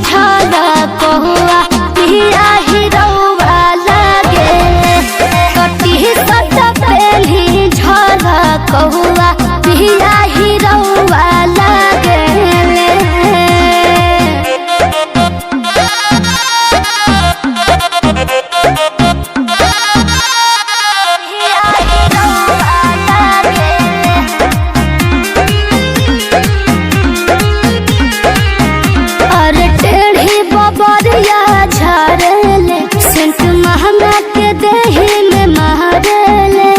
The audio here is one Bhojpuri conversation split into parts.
झाला कहुआ पिया हिरौआ लागे कटी सट पेली झाला कहुआ पिया हिरौआ लागे बबरिया झाड़ले सेंट महंगा के देही में महरले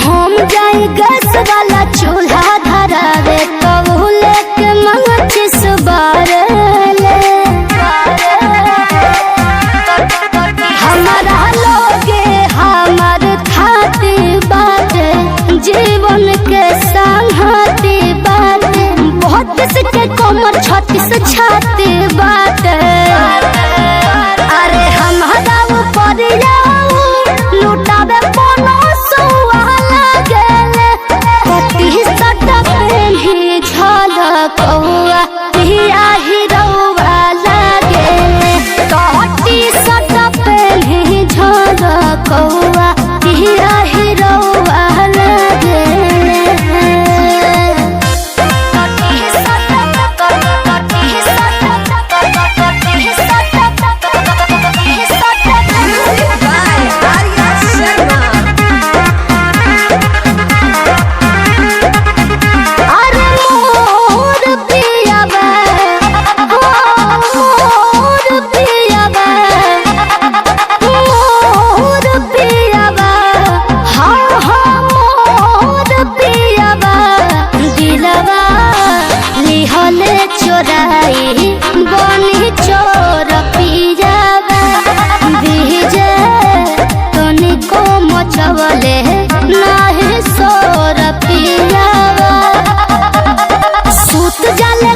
हम जाई गैस वाला चूल्हा धरावे कबूले के मंगचिस बारले हमारा लोगे हमार खाती बात जीवन के संगती बात बहुत किसके कमर छत्तीस छाती बात अरे हमारा ऊपर लुटावे कोनो सुहाना गेले कटी सट पेली झाला कहुआ पिया हिरौआ लागे कटी सट पेली झाला कहुआ पिया हिरौआ लागे चोराई बनी चोर पियावा बीजे तनिको मचवले नाही सोर पियावा सूत जाले